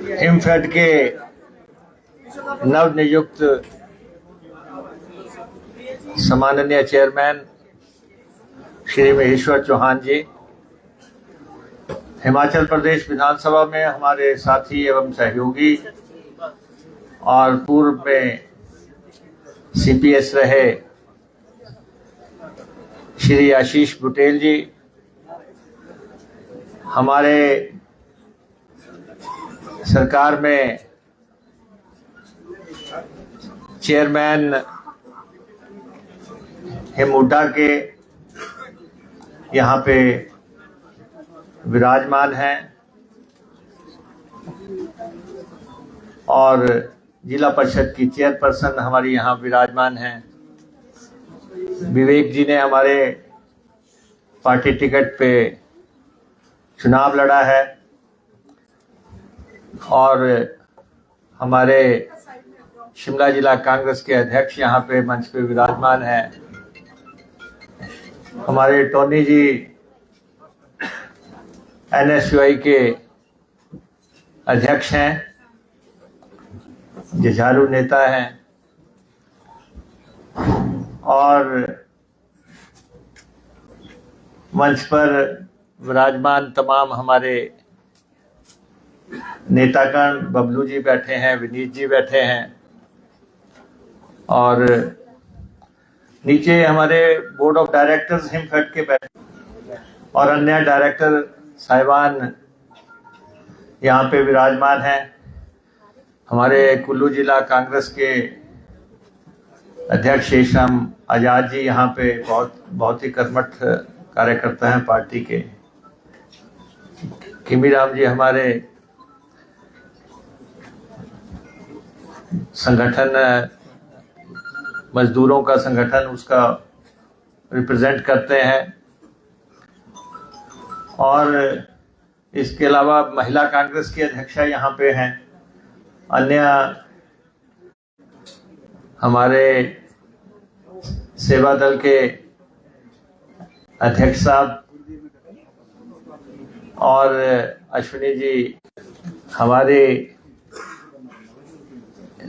हिमफेड के नव नियुक्त सम्माननीय चेयरमैन श्री महेश्वर चौहान जी, हिमाचल प्रदेश विधानसभा में हमारे साथी एवं सहयोगी और पूर्व में सीपीएस रहे श्री आशीष बुटेल जी, हमारे सरकार में चेयरमैन हिमुडा के यहाँ पे विराजमान हैं और जिला परिषद की चेयरपर्सन हमारी यहाँ विराजमान हैं। विवेक जी ने हमारे पार्टी टिकट पे चुनाव लड़ा है और हमारे शिमला जिला कांग्रेस के अध्यक्ष यहाँ पे मंच पे विराजमान हैं। हमारे टोनी जी एनएसयूआई के अध्यक्ष हैं, जुझारू नेता हैं और मंच पर विराजमान तमाम हमारे नेतागण, बबलू जी बैठे हैं, विनीत जी बैठे हैं और नीचे हमारे बोर्ड ऑफ डायरेक्टर्स हिमफेड के बैठे और अन्य डायरेक्टर साहिबान यहाँ पे विराजमान हैं। हमारे कुल्लू जिला कांग्रेस के अध्यक्ष शेषम आजाद जी यहाँ पे बहुत ही कर्मठ कार्यकर्ता हैं पार्टी के। किमी राम जी हमारे संगठन, मजदूरों का संगठन, उसका रिप्रेजेंट करते हैं और इसके अलावा महिला कांग्रेस की अध्यक्षा यहाँ पे हैं। अन्य हमारे सेवा दल के अध्यक्ष साहब और अश्विनी जी, हमारे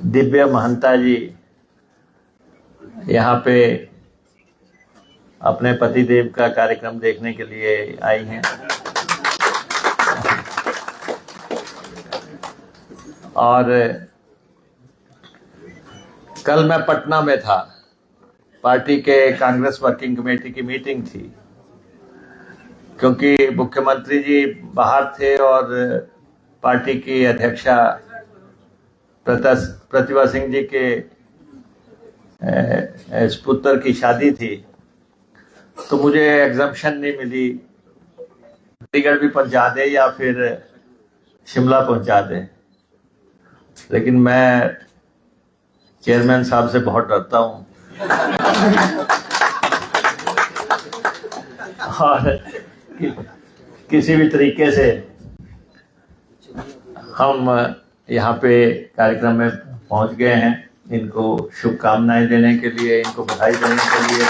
दिव्या महंता जी यहाँ पे अपने पतिदेव का कार्यक्रम देखने के लिए आई हैं और कल मैं पटना में था, पार्टी के कांग्रेस वर्किंग कमेटी की मीटिंग थी। क्योंकि मुख्यमंत्री जी बाहर थे और पार्टी की अध्यक्षा प्रतिभा सिंह जी के पुत्र की शादी थी, तो मुझे एग्जम्पशन नहीं मिली, चंडीगढ़ भी पहुंचा दे या फिर शिमला पहुंचा दे। लेकिन मैं चेयरमैन साहब से बहुत डरता हूं और किसी भी तरीके से हम यहाँ पे कार्यक्रम में पहुंच गए हैं। इनको शुभकामनाएं देने के लिए, इनको बधाई देने के लिए।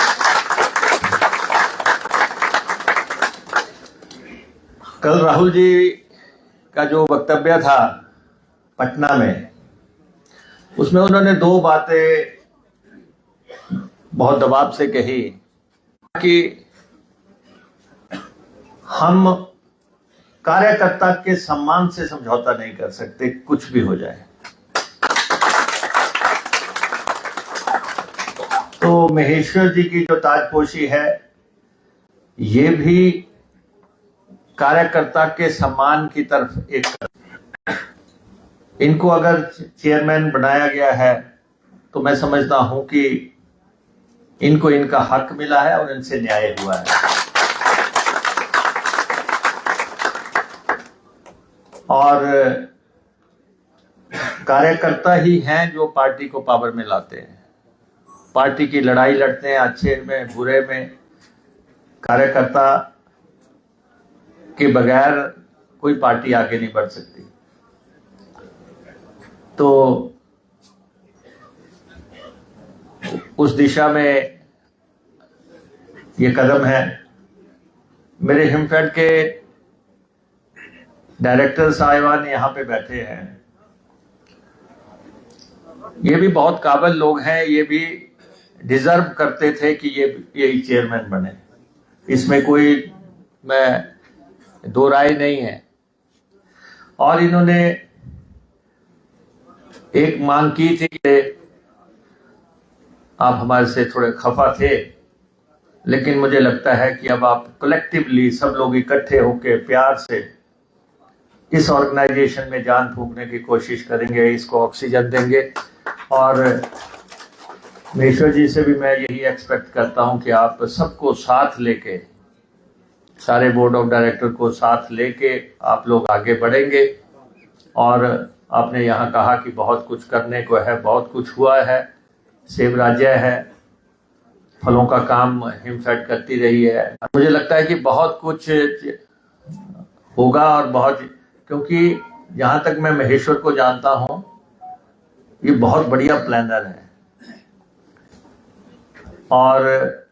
कल राहुल जी का जो वक्तव्य था पटना में, उसमें उन्होंने दो बातें बहुत दबाव से कही कि हम कार्यकर्ता के सम्मान से समझौता नहीं कर सकते, कुछ भी हो जाए। तो महेश्वर जी की जो ताजपोशी है, ये भी कार्यकर्ता के सम्मान की तरफ एक, इनको अगर चेयरमैन बनाया गया है तो मैं समझता हूं कि इनको इनका हक मिला है और इनसे न्याय हुआ है। और कार्यकर्ता ही हैं जो पार्टी को पावर में लाते हैं, पार्टी की लड़ाई लड़ते हैं, अच्छे में बुरे में। कार्यकर्ता के बगैर कोई पार्टी आगे नहीं बढ़ सकती। तो उस दिशा में ये कदम है। मेरे हिमफेड के डायरेक्टर साहिबान यहाँ पे बैठे हैं, ये भी बहुत काबिल लोग हैं, ये भी डिजर्व करते थे कि ये चेयरमैन बने, इसमें कोई मैं दो राय नहीं है। और इन्होंने एक मांग की थी कि आप हमारे से थोड़े खफा थे, लेकिन मुझे लगता है कि अब आप कलेक्टिवली सब लोग इकट्ठे होकर प्यार से इस ऑर्गेनाइजेशन में जान फूंकने की कोशिश करेंगे, इसको ऑक्सीजन देंगे। और महेश्वर जी से भी मैं यही एक्सपेक्ट करता हूं कि आप सबको साथ लेके, सारे बोर्ड ऑफ डायरेक्टर को साथ लेके आप लोग आगे बढ़ेंगे। और आपने यहाँ कहा कि बहुत कुछ करने को है, बहुत कुछ हुआ है, सेब राज्य है, फलों का काम हिमफेड करती रही है। मुझे लगता है कि बहुत कुछ होगा और बहुत, क्योंकि जहां तक मैं महेश्वर को जानता हूं, ये बहुत बढ़िया प्लानर है और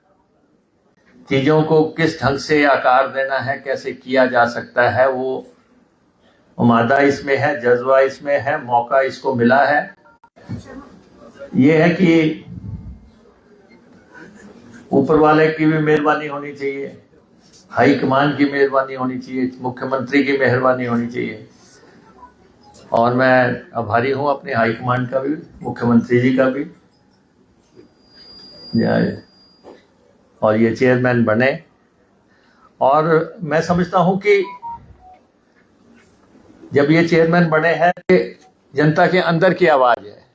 चीजों को किस ढंग से आकार देना है, कैसे किया जा सकता है, वो उमादा इसमें है, जज्बा इसमें है, मौका इसको मिला है। ये है कि ऊपर वाले की भी मेहरबानी होनी चाहिए, हाई कमान की मेहरबानी होनी चाहिए, मुख्यमंत्री की मेहरबानी होनी चाहिए। और मैं आभारी हूं अपने हाई कमान का भी, मुख्यमंत्री जी का भी। और ये चेयरमैन बने, और मैं समझता हूं कि जब ये चेयरमैन बने हैं, जनता के अंदर की आवाज है,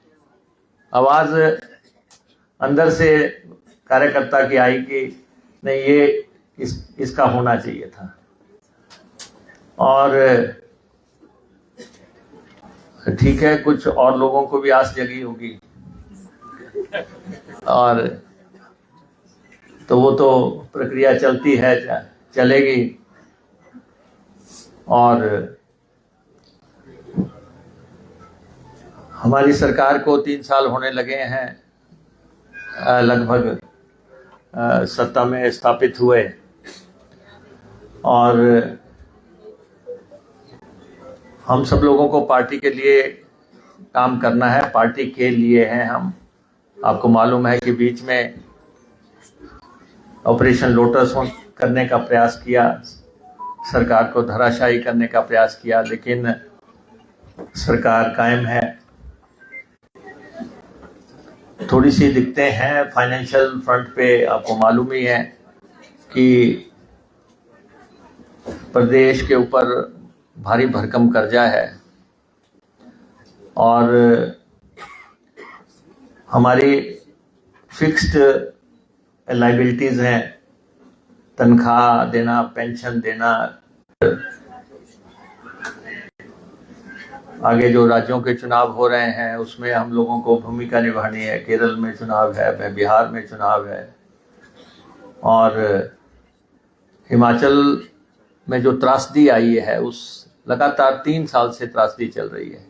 आवाज अंदर से कार्यकर्ता की आई कि नहीं, ये इसका होना चाहिए था। और ठीक है, कुछ और लोगों को भी आस जगी होगी, और तो वो तो प्रक्रिया चलती है, चलेगी। और हमारी सरकार को 3 साल होने लगे हैं लगभग सत्ता में स्थापित हुए, और हम सब लोगों को पार्टी के लिए काम करना है, पार्टी के लिए हैं हम। आपको मालूम है कि बीच में ऑपरेशन लोटस करने का प्रयास किया, सरकार को धराशायी करने का प्रयास किया, लेकिन सरकार कायम है। थोड़ी सी दिक्कतें हैं फाइनेंशियल फ्रंट पे, आपको मालूम ही है कि प्रदेश के ऊपर भारी भरकम कर्जा है, और हमारी फिक्स्ड लाइबिलिटीज हैं, तनख्वाह देना, पेंशन देना, आगे जो राज्यों के चुनाव हो रहे हैं उसमें हम लोगों को भूमिका निभानी है। केरल में चुनाव है, बिहार में चुनाव है, और हिमाचल में जो त्रासदी आई है, उस लगातार 3 साल से त्रासदी चल रही है।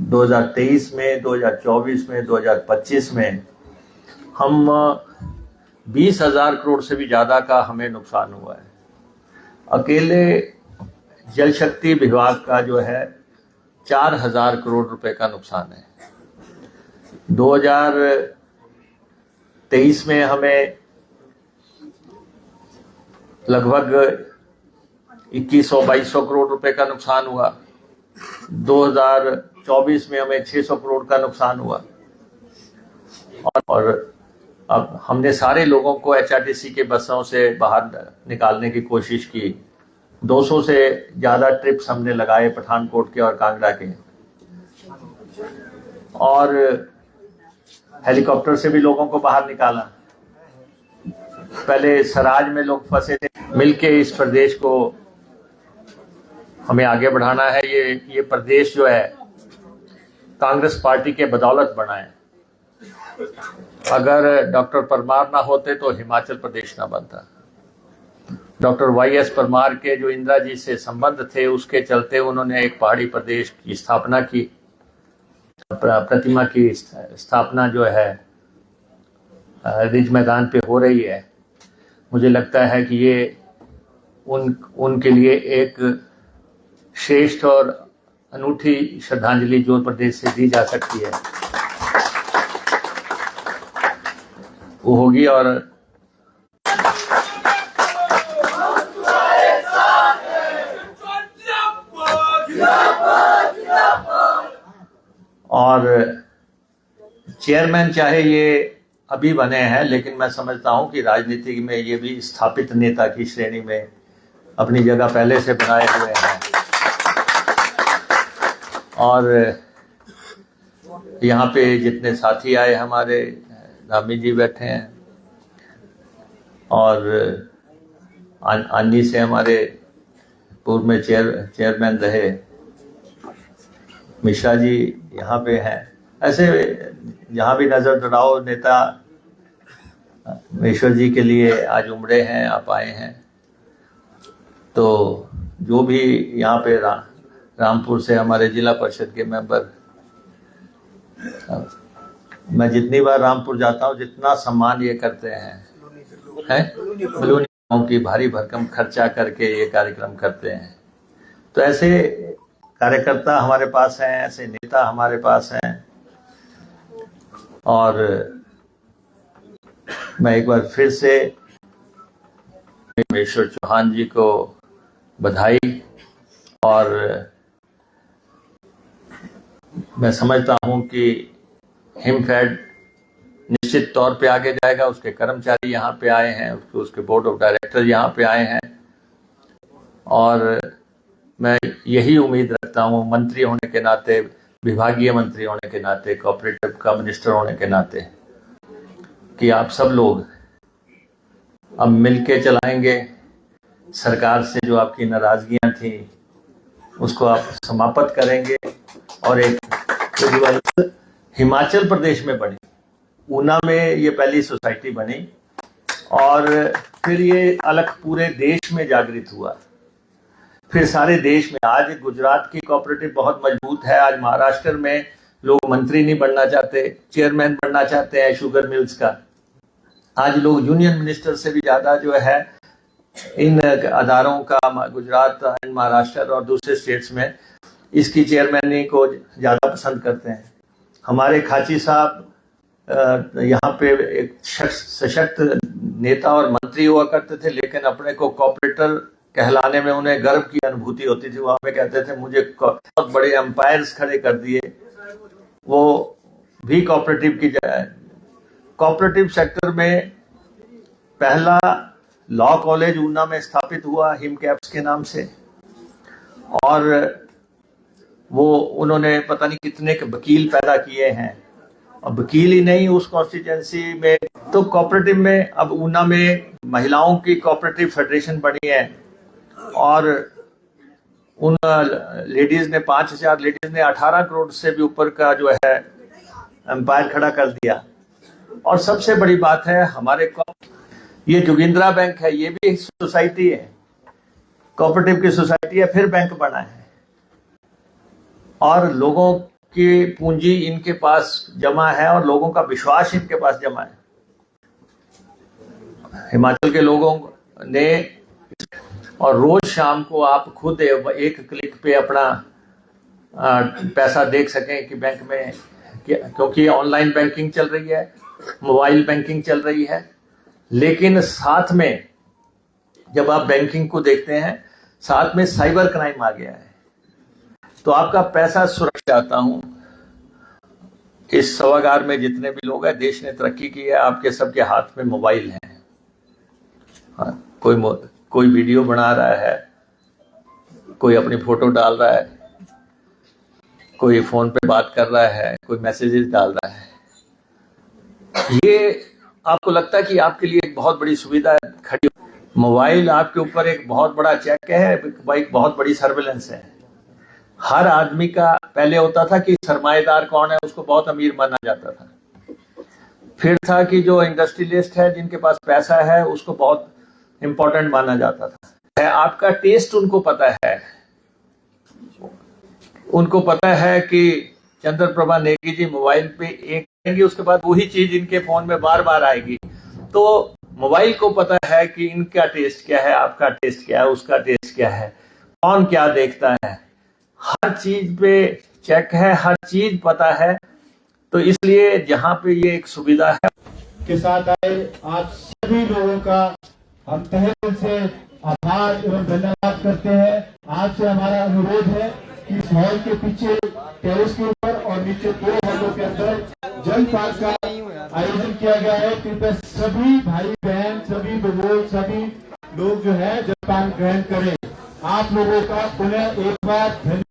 2023 में, 2024 में, 2025 में हम 20,000 करोड़ से भी ज़्यादा का हमें नुकसान हुआ है। अकेले जल शक्ति विभाग का जो है 4,000 करोड़ रुपए का नुकसान है। 2023 में हमें लगभग 2100-2200 करोड़ रुपए का नुकसान हुआ। 2024 में हमें 600 करोड़ का नुकसान हुआ। और अब हमने सारे लोगों को एचआरटीसी के बसों से बाहर निकालने की कोशिश की। 200 से ज़्यादा ट्रिप्स हमने लगाए पठानकोट के और कांगड़ा के, और हेलीकॉप्टर से भी लोगों को बाहर निकाला। पहले सराज में लोग फंसे थे, मिलके इस प्रदेश को हमें आगे बढ़ाना है। ये प्रदेश जो है कांग्रेस पार्टी के बदौलत बना है। अगर डॉक्टर परमार ना होते तो हिमाचल प्रदेश ना बनता। डॉक्टर वाईएस परमार के जो इंदिरा जी से संबंध थे, उसके चलते उन्होंने एक पहाड़ी प्रदेश की स्थापना की, प्रतिमा की स्थापना जो है रिज मैदान पे हो रही है। मुझे लगता है कि ये उनके लिए एक श्रेष्ठ और अनूठी श्रद्धांजलि जो प्रदेश से दी जा सकती है वो होगी। और चेयरमैन चाहे ये अभी बने हैं, लेकिन मैं समझता हूं कि राजनीति में ये भी स्थापित नेता की श्रेणी में अपनी जगह पहले से बनाए हुए हैं। और यहाँ पे जितने साथी आए हमारे, धामी जी बैठे हैं, और अन्नी से हमारे पूर्व में चेयरमैन रहे मिश्रा जी यहाँ पे हैं। ऐसे जहाँ भी नजर दौड़ाओ नेता महेश्वर जी के लिए आज उमड़े हैं, आप आए हैं। तो जो भी यहाँ पे रामपुर से हमारे जिला परिषद के मेंबर, मैं जितनी बार रामपुर जाता हूँ जितना सम्मान ये करते हैं बलूनी की भारी भरकम खर्चा करके ये कार्यक्रम करते हैं। तो ऐसे कार्यकर्ता हमारे पास हैं, ऐसे नेता हमारे पास हैं। और मैं एक बार फिर से महेश्वर चौहान जी को बधाई, और मैं समझता हूं कि हिमफेड निश्चित तौर पे आगे जाएगा। उसके कर्मचारी यहाँ पे आए हैं, उसके बोर्ड ऑफ डायरेक्टर यहाँ पे आए हैं, और मैं यही उम्मीद रखता हूँ मंत्री होने के नाते, विभागीय मंत्री होने के नाते, कोऑपरेटिव का मिनिस्टर होने के नाते, कि आप सब लोग अब मिलके चलाएंगे। सरकार से जो आपकी नाराजगियां थी उसको आप समाप्त करेंगे, और एक हिमाचल प्रदेश में बनी, ऊना में ये पहली सोसाइटी बनी, और फिर ये अलग पूरे देश में जागृत हुआ, फिर सारे देश में। आज गुजरात की कोऑपरेटिव बहुत मजबूत है। आज महाराष्ट्र में लोग मंत्री नहीं बनना चाहते, चेयरमैन बनना चाहते हैं शुगर मिल्स का। आज लोग यूनियन मिनिस्टर से भी ज्यादा जो है इन अदारों का गुजरात एंड महाराष्ट्र और दूसरे स्टेट्स में इसकी चेयरमैनी को ज्यादा पसंद करते हैं। हमारे खाची साहब यहाँ पे एक सशक्त नेता और मंत्री हुआ करते थे, लेकिन अपने को कोऑपरेटर कहलाने में उन्हें गर्व की अनुभूति होती थी। वहां पे कहते थे मुझे बहुत बड़े एम्पायर्स खड़े कर दिए। वो भी कोऑपरेटिव की कोऑपरेटिव सेक्टर में पहला लॉ कॉलेज ऊना में स्थापित हुआ हिमकैप्स के नाम से, और वो उन्होंने पता नहीं कितने वकील पैदा किए हैं, और वकील ही नहीं उस कॉन्स्टिट्यूएंसी में। तो कोऑपरेटिव में अब ऊना में महिलाओं की कोऑपरेटिव फेडरेशन बनी है, और उन लेडीज ने 5000 लेडीज ने 18 करोड़ से भी ऊपर का जो है एम्पायर खड़ा कर दिया। और सबसे बड़ी बात है हमारे ये जोगिंद्रा बैंक है, ये भी एक सोसाइटी है, कोऑपरेटिव की सोसाइटी है, फिर बैंक बना है, और लोगों की पूंजी इनके पास जमा है और लोगों का विश्वास इनके पास जमा है। हिमाचल के लोगों ने, और रोज शाम को आप खुद एक क्लिक पे अपना पैसा देख सकें कि बैंक में, क्योंकि ऑनलाइन बैंकिंग चल रही है, मोबाइल बैंकिंग चल रही है, लेकिन साथ में जब आप बैंकिंग को देखते हैं साथ में साइबर क्राइम आ गया है। तो आपका पैसा सुरक्षित चाहता हूं। इस सभागार में जितने भी लोग हैं, देश ने तरक्की की है, आपके सबके हाथ में मोबाइल है। हाँ, कोई वीडियो बना रहा है, कोई अपनी फोटो डाल रहा है, कोई फोन पे बात कर रहा है, कोई मैसेजेस डाल रहा है। ये आपको लगता है कि आपके लिए एक बहुत बड़ी सुविधा खड़ी, मोबाइल आपके ऊपर एक बहुत बड़ा चेक है, एक बहुत बड़ी सर्वेलेंस है। हर आदमी का पहले होता था कि सरमाएदार कौन है, उसको बहुत अमीर माना जाता था। फिर था कि जो इंडस्ट्रियलिस्ट है, जिनके पास पैसा है, उसको बहुत इंपॉर्टेंट माना जाता था। आपका टेस्ट उनको पता है, उनको पता है कि चंद्र प्रभा नेगी जी मोबाइल पे एक करेंगे, उसके बाद वही चीज इनके फोन में बार बार आएगी। तो मोबाइल को पता है कि इनका टेस्ट क्या है, आपका टेस्ट क्या है, उसका टेस्ट क्या है, कौन क्या देखता है। हर चीज पे चेक है, हर चीज पता है। तो इसलिए जहाँ पे ये एक सुविधा है के साथ आए आप सभी लोगों का हम तहे दिल से आभार एवं धन्यवाद करते हैं। आपसे हमारा अनुरोध है कि इस हॉल के पीछे टेरेस के ऊपर और नीचे 2 हॉलों के अंदर जलपान का आयोजन किया गया है। कृपया सभी भाई बहन, सभी बुजुर्ग, सभी लोग जो है जलपान ग्रहण करें। आप लोगों का पुनः एक बार धन्यवाद।